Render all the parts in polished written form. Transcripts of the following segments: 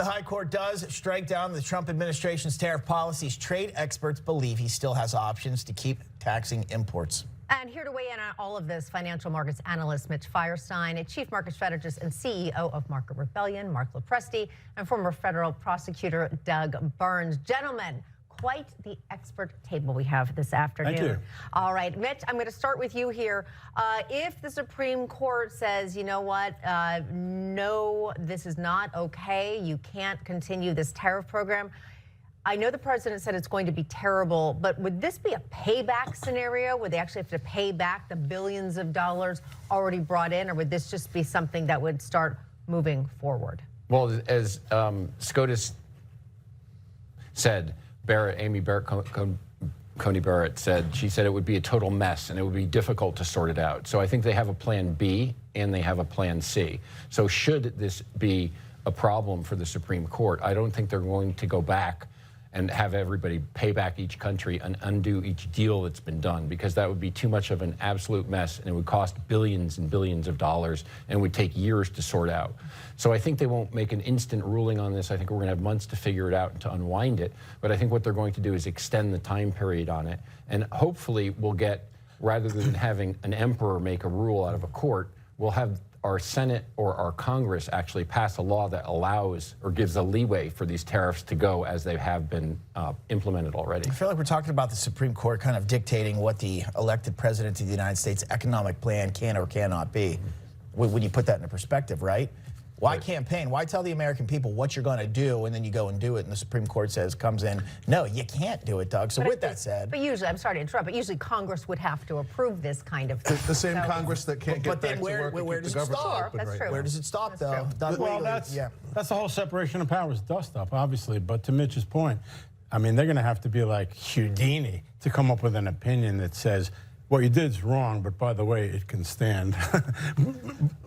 High Court does strike down the Trump administration's tariff policies, trade experts believe he still has options to keep taxing imports. And here to weigh in on all of this, financial markets analyst Mitch Feierstein, chief market strategist and CEO of Market Rebellion, Mark LoPresti, and former federal prosecutor Doug Burns. Gentlemen, quite the expert table we have this afternoon. Thank you. All right, Mitch, I'm going to start with you here. If the Supreme Court says, you know what, no, this is not okay, you can't continue this tariff program, I know the president said it's going to be terrible, but would this be a payback scenario? Would they actually have to pay back the billions of dollars already brought in, or would this just be something that would start moving forward? Well, as SCOTUS said, Amy Coney Barrett said, she said it would be a total mess and it would be difficult to sort it out. So I think they have a plan B and they have a plan C. So should this be a problem for the Supreme Court, I don't think they're going to go back and have everybody pay back each country and undo each deal that's been done, because that would be too much of an absolute mess and it would cost billions and billions of dollars and would take years to sort out. So I think they won't make an instant ruling on this. I think we're going to have months to figure it out and to unwind it. But I think what they're going to do is extend the time period on it. And hopefully we'll get, rather than having an emperor make a rule out of a court, we'll have our Senate or our Congress actually pass a law that allows or gives a leeway for these tariffs to go as they have been implemented already. I feel like we're talking about the Supreme Court kind of dictating what the elected president of the United States economic plan can or cannot be. When you put that into perspective, right? Why campaign? Why tell the American people what you're going to do and then you go and do it and the Supreme Court comes in, no, you can't do it, Doug. So with that said. But usually, I'm sorry to interrupt, but usually Congress would have to approve this kind of thing. The same Congress that can't get back to work and keep the government open. That's true. Where does it stop, though? Well, that's the whole separation of powers dust-up, obviously. But to Mitch's point, I mean, they're going to have to be like Houdini to come up with an opinion that says, what you did is wrong, but by the way, it can stand.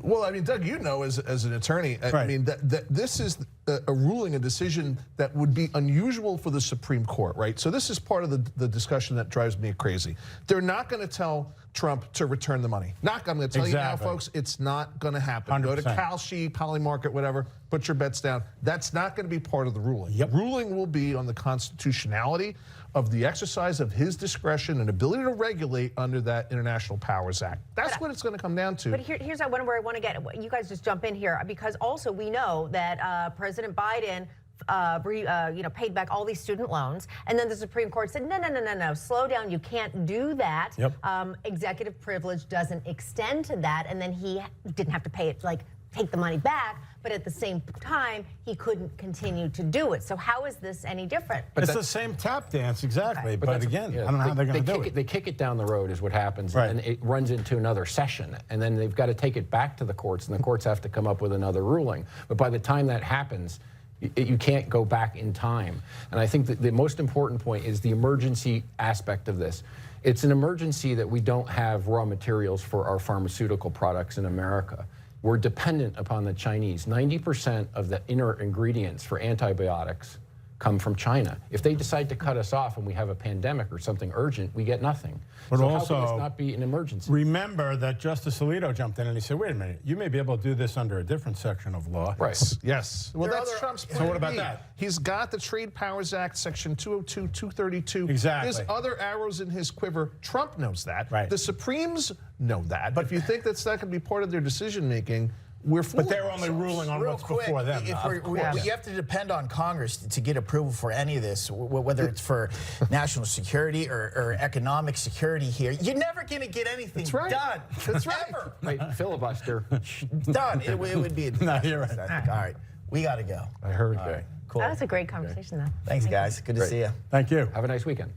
Well, I mean, Doug, you know, as an attorney, I mean, that this is a ruling, a decision that would be unusual for the Supreme Court, right? So this is part of the discussion that drives me crazy. They're not going to tell Trump to return the money. I'm going to tell you now, folks, it's not going to happen. 100%. Go to Kalshi, Polymarket, whatever, put your bets down. That's not going to be part of the ruling. Yep. The ruling will be on the constitutionality of the exercise of his discretion and ability to regulate under that International Powers Act. That's what it's going to come down to. But here's one where I want to get, you guys just jump in here, because also we know that President Biden paid back all these student loans, and then the Supreme Court said, no, slow down, you can't do that. Yep. Executive privilege doesn't extend to that, and then he didn't have to pay it, like take the money back, but at the same time, he couldn't continue to do it. So how is this any different? But it's the same tap dance, exactly. But again, I don't know how they're going to do it. They kick it down the road is what happens, right. And it runs into another session. And then they've got to take it back to the courts, and the courts have to come up with another ruling. But by the time that happens, you can't go back in time. And I think that the most important point is the emergency aspect of this. It's an emergency that we don't have raw materials for our pharmaceutical products in America. We're dependent upon the Chinese. 90% of the inner ingredients for antibiotics come from China. If they decide to cut us off and we have a pandemic or something urgent, we get nothing. But so also, how can this not be an emergency? Remember that Justice Alito jumped in and he said, wait a minute, you may be able to do this under a different section of law. Right. Yes. Well, that's Trump's plan. So what about that? He's got the Trade Powers Act, Section 202, 232. Exactly. There's other arrows in his quiver. Trump knows that. Right. The Supremes know that. But if you think that's not going to be part of their decision-making, we're fooling. But they're only ruling on what's before them. You have to depend on Congress to get approval for any of this, whether it's for national security or economic security here. You're never going to get anything done. That's right. Ever. Right, filibuster. Done. It would be a No, you're right. All right. We got to go. I heard All right. Cool. That was a great conversation, though. Thanks, guys. Good to see you. Thank you. Have a nice weekend.